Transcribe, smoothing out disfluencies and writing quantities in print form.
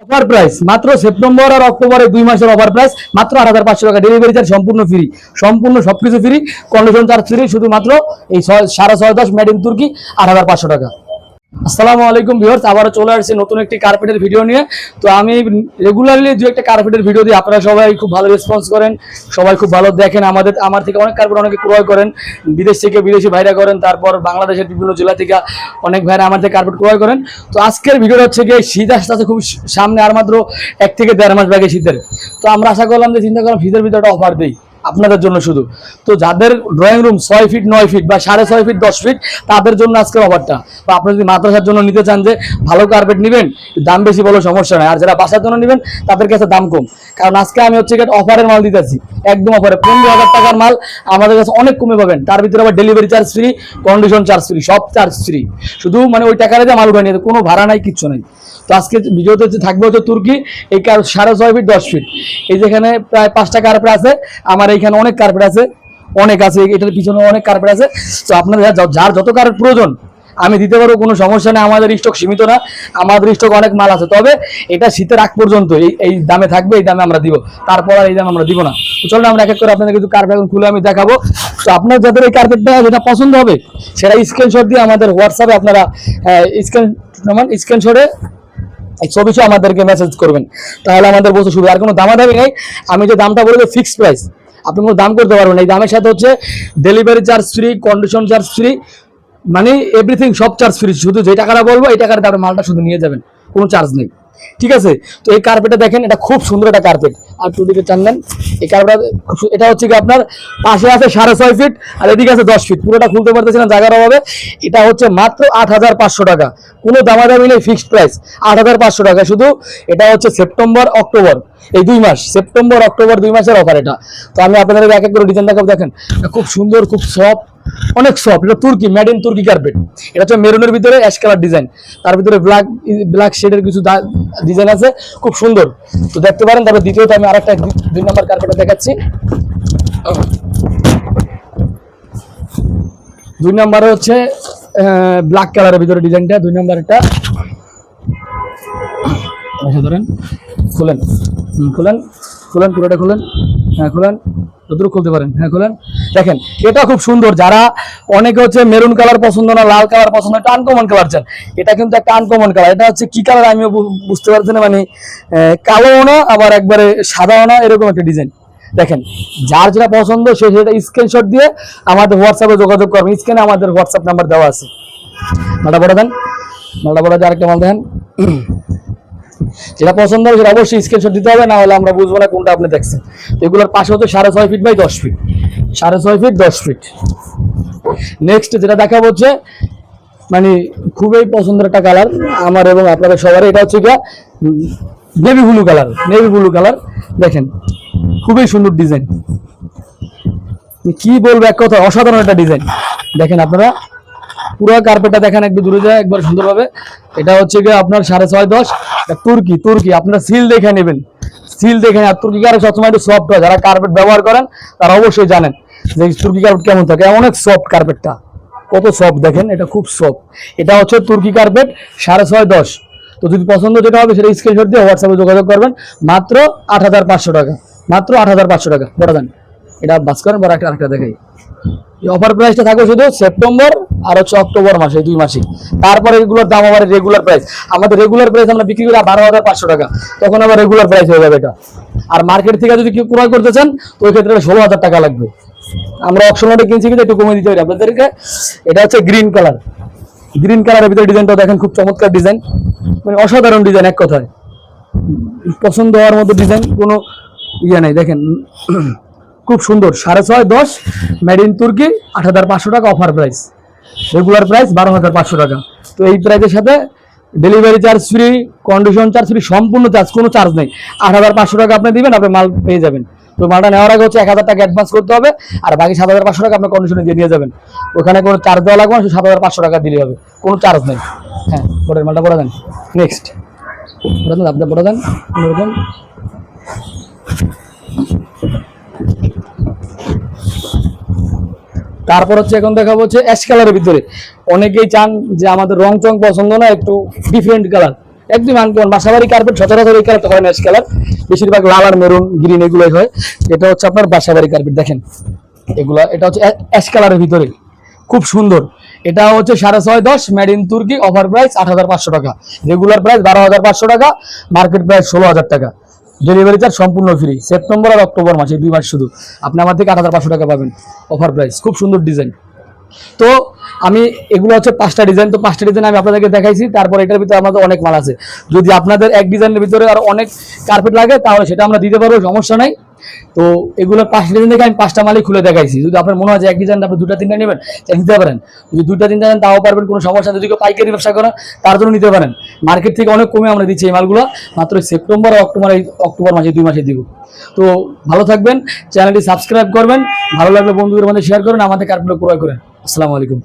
Offer price মাত্র September আর অক্টোবরের 2 মাসের অফার প্রাইস মাত্র 8500 টাকা। ডেলিভারি চার্জ সম্পূর্ণ ফ্রি, সম্পূর্ণ সবকিছু ফ্রি, কন্ডিশন চার্জ ফ্রি, শুধুমাত্র এই 6.5 মেড ইন তুর্কি 8500 টাকা। আসসালামু আলাইকুম ভিউয়ার্স, আবারও চলে আসছি নতুন একটি কার্পেটের ভিডিও নিয়ে। তো আমি রেগুলারলি যে একটা কার্পেটের ভিডিও দিই, আপনারা সবাই খুব ভালো রেসপন্স করেন, সবাই খুব ভালো দেখেন। আমার থেকে অনেক কার্পেট অনেকে ক্রয় করেন, বিদেশ থেকে বিদেশি ভাইরা করেন, তারপর বাংলাদেশের বিভিন্ন জেলা থেকে অনেক ভাইরা আমার থেকে কার্পেট ক্রয় করেন। তো আজকের ভিডিওটা হচ্ছে গিয়ে শীত আসতে খুব সামনে, আর মাত্র 1 থেকে 1.5 মাস বাকি শীতের। তো আমরা আশা করলাম যে চিন্তা করলাম শীতের ভিতরে একটা অফার দিই আপনাদের জন্য শুধু। তো যাদের ড্রয়িং রুম 6 ফিট 9 ফিট বা 6.5 ফিট 10 ফিট তাদের জন্য আজকের অফারটা। বা আপনি যদি মাদ্রাসার জন্য নিতে চান যে ভালো কার্পেট নেবেন, দাম বেশি বলে সমস্যা নাই, আর যারা বাসার জন্য নেবেন তাদের কাছে দাম কম। কারণ আজকে আমি হচ্ছে অফারের মাল দিতেছি, একদম অফারে 15,000 টাকার মাল আমাদের কাছে অনেক কমে পাবেন। তার ভিতরে আবার delivery charge free, condition charge free, সব চার্জ ফ্রি, শুধু মানে ওই টাকাটা দিয়ে মাল উঠে নিয়ে, কোনো ভাড়া নাই, কিচ্ছু নাই। তো আজকে ভিডিওতে থাকবে হচ্ছে তুর্কি, এই 6.5 ফিট 10 ফিট। এই যেখানে প্রায় 5টা কার্পেট আছে, আমার এইখানে অনেক কার্পেট আছে, অনেক আছে, এটার পিছনে অনেক কার্পেট আছে। তো আপনাদের যার যত কার্পেট প্রয়োজন আমি দিতে পারবো, কোনো সমস্যা নেই। আমাদের স্টক সীমিত না, আমাদের স্টক অনেক মাল আছে। তবে এটা শীতের আগ পর্যন্ত এই দামে থাকবে, এই দামে আমরা দিব, তারপর আর এই দামে আমরা দিব না। তো চলুন আমরা এক এক করে আপনাদের কিছু কার্পেট এখন খুলে আমি দেখাবো। তো আপনার যাদের এই কার্পেটটা যেটা পছন্দ হবে সেটা স্ক্রিনশট দিয়ে আমাদের হোয়াটসঅ্যাপে আপনারা স্ক্রিনশটে এই ছবি আমাদেরকে মেসেজ করবেন, তাহলে আমাদের বস্তু শুরু। আর কোনো দামাদামি নেই, আমি যে দামটা বলবো ফিক্সড প্রাইস, আপনি কোনো দাম করতে পারবেন। এই দামের সাথে হচ্ছে delivery charge free, condition charge free, মানে এভরিথিং, সব চার্জ ফ্রি। শুধু যে টাকাটা বলবো এই টাকাটা আপনি মালটা শুধু নিয়ে যাবেন, কোনো চার্জ নেই, ঠিক আছে? তো এই কার্পেটটা দেখেন, এটা খুব সুন্দর একটা কার্পেট। আর দুদিকে চান দেন, এই কার্পেট এটা হচ্ছে কি আপনার পাশে আছে 6.5 ফিট আর এদিকে আছে 10 ফিট, পুরোটা খুলতে পারতেছি না জায়গার অভাবে। এটা হচ্ছে মাত্র 8,500 টাকা, কোনো দামাদামি নেই, ফিক্সড প্রাইস 8,500 টাকা শুধু। এটা হচ্ছে সেপ্টেম্বর অক্টোবর এই 2 মাস, সেপ্টেম্বর অক্টোবর 2 মাসের অফার এটা। তো আমি আপনাদের এক এক করে ডিজাইন দেখাবো। দেখেন খুব সুন্দর, খুব সফট, অনেক সফট। এটা তুর্কি, মেড ইন তুর্কি কার্পেট। এটা হচ্ছে মেরুনের ভিতরে অ্যাশ কালার ডিজাইন, তার ভিতরে ব্ল্যাক শেডের কিছু ডিজাইন আছে, খুব সুন্দর। তো দেখতে পারেন। তারপর দ্বিতীয়ত আমি আরেকটা 2 নম্বর কার্পেটটা দেখাচ্ছি। 2 নম্বরে হচ্ছে ব্ল্যাক কালারের ভিতরে ডিজাইনটা, 2 নম্বর এটা ধরেন, খুলেন খুলেন খুলেন, পুরোটা খুলেন, হ্যাঁ খুলেন, যতটুকু খুলতে পারেন, হ্যাঁ খুলেন। দেখেন এটা খুব সুন্দর। যারা অনেকে হচ্ছে মেরুন কালার পছন্দ না, লাল কালার পছন্দ, একটা আনকমন কালার চান, এটা কিন্তু একটা আনকমন কালার। এটা হচ্ছে কি কালার আমিও বুঝতে পারছি না, মানে কালোও না আবার একবারে সাদাও না, এরকম একটা ডিজাইন। দেখেন যার যেটা পছন্দ সে সেটা স্ক্রিনশট দিয়ে আমাদের হোয়াটসঅ্যাপে যোগাযোগ করবেন। স্ক্রিনে আমাদের হোয়াটসঅ্যাপ নাম্বার দেওয়া আছে। মালটা বড় দেন, মালটা বড়, আরেকটা মাল দেন। যেটা পছন্দ হবে সেটা অবশ্যই স্ক্রিনশট দিতে হবে, না হলে আমরা বুঝবো না কোনটা আপনি দেখছেন। এগুলোর পাশে হচ্ছে 6.5 feet by 10 feet, 6.5 feet 10 feet. Next যেটা দেখাবো হচ্ছে মানে খুবই পছন্দের একটা কালার আমার এবং আপনাদের সবারই, এটা হচ্ছে গিয়া navy blue colour, navy blue colour. দেখেন খুবই সুন্দর ডিজাইন, কি বলবো, এক কথা অসাধারণ একটা ডিজাইন। দেখেন আপনারা পুরো কার্পেটটা দেখেন, একটু দূরে যায় একবার সুন্দরভাবে। এটা হচ্ছে গিয়ে আপনার 6.5 10 তুর্কি, তুর্কি আপনারা সিল দেখে নেবেন, সিল দেখে। আর তুর্কি কার্পেট সবসময় একটু সফট হয়, যারা কার্পেট ব্যবহার করেন তারা অবশ্যই জানেন যে তুর্কি কার্পেট কেমন থাকে, অনেক সফট কার্পেটটা, কত সফট দেখেন, এটা খুব সফট। এটা হচ্ছে তুর্কি কার্পেট 6.5 10। তো যদি পছন্দ যেটা হবে সেটা স্ক্রিনশট দিয়ে হোয়াটসঅ্যাপে যোগাযোগ করবেন। মাত্র 8,500 টাকা, মাত্র 8,500 টাকা। বড় দেন, এটা বাস করেন, বড় আরেকটা দেখাই। এই অফার প্রাইসটা থাকবে শুধু সেপ্টেম্বর আর হচ্ছে অক্টোবর মাসে, 2 মাসে। তারপরে এগুলোর দাম আবার রেগুলার প্রাইস। আমাদের রেগুলার প্রাইস আমরা বিক্রি করি 12,500 টাকা, তখন আবার রেগুলার প্রাইস হয়ে যাবে এটা। আর মার্কেট থেকে যদি কেউ ক্রয় করতে চান তো ওই ক্ষেত্রে 16,000 টাকা লাগবে। আমরা অপশনালে কিনছি কিন্তু একটু কমে দিতে পারি আপনাদেরকে। এটা হচ্ছে গ্রিন কালার, গ্রিন কালারের ভিতরে ডিজাইনটা দেখেন, খুব চমৎকার ডিজাইন, মানে অসাধারণ ডিজাইন, এক কথায় পছন্দ হওয়ার মতো ডিজাইন, কোনো ইয়ে নেই। দেখেন খুব সুন্দর, 6.5 10 মেড ইন তুর্কি, 8,500 টাকা অফার প্রাইস। রেগুলার প্রাইস 12,500 টাকা। তো এই প্রাইসের সাথে delivery charge free, condition charge free, সম্পূর্ণ চার্জ, কোনো চার্জ নেই। 8,500 টাকা আপনি দিবেন, আপনি মাল পেয়ে যাবেন। তো মালটা নেওয়ার আগে হচ্ছে 1,000 টাকা অ্যাডভান্স করতে হবে, আর বাকি 7,500 টাকা আপনার কন্ডিশনে দিয়ে নিয়ে যাবেন। ওখানে কোনো চার্জ দেওয়া লাগবে না, 7,500 টাকা দিলে হবে, কোনো চার্জ নেই। হ্যাঁ বড় মালটা বড় দেন। নেক্সট আপনি বড় দেন, এরকম। তারপর হচ্ছে এখন দেখাবো হচ্ছে অ্যাশ কালারের ভিতরে। অনেকেই চান যে আমাদের রং চং পছন্দ না, একটু ডিফারেন্ট কালার, একদম আনকমন বাসাবাড়ি কার্পেট সচরাচর এই কালারটা হয় না, অ্যাশ কালার, বেশিরভাগ লাল আর মেরুন গ্রিন এগুলোই হয়। এটা হচ্ছে আপনার বাসাবাড়ি কার্পেট, দেখেন এগুলা, এটা হচ্ছে অ্যাশ কালারের ভিতরে, খুব সুন্দর। এটা হচ্ছে 6.5 মেড ইন তুর্কি, অফার প্রাইস 8,500 টাকা, রেগুলার প্রাইস 12,500 টাকা, মার্কেট প্রাইস 16,000 টাকা। ডেলিভারি চার্জ সম্পূর্ণ ফ্রি। সেপ্টেম্বর আর অক্টোবর মাসে 2 মাস শুধু আপনি আমার থেকে 8,500 টাকা পাবেন, অফার প্রাইস, খুব সুন্দর ডিজাইন। তো আমি এগুলো হচ্ছে 5টা ডিজাইন, তো 5টা ডিজাইন আমি আপনাদেরকে দেখাইছি। তারপর এটার ভিতরে আমাদের অনেক মাল আছে, যদি আপনাদের এক ডিজাইনের ভিতরে আর অনেক কার্পেট লাগে তাহলে সেটা আমরা দিতে পারবো, সমস্যা নাই। তো এগুলো 5টা ডিজাইন থেকে আমি 5টা মালই খুলে দেখাইছি। যদি আপনার মনে হয় যে এক ডিজাইন আপনি 2টা 3টা নেবেন, নিতে পারেন। যদি 2টা 3টা নেন তাও পারবেন, কোনো সমস্যা নেই। যদি কেউ পাইকারি ব্যবসা করেন তার জন্য নিতে পারেন, মার্কেট থেকে অনেক কমে আমরা দিচ্ছি এই মালগুলো, মাত্র সেপ্টেম্বর আর অক্টোবর মাসে 2 মাসে দিব। তো ভালো থাকবেন, চ্যানেলটি সাবস্ক্রাইব করবেন, ভালো লাগলে বন্ধুদের মধ্যে শেয়ার করুন, আমাদের কার্পেট ক্রয় করেন। আসসালামু আলাইকুম।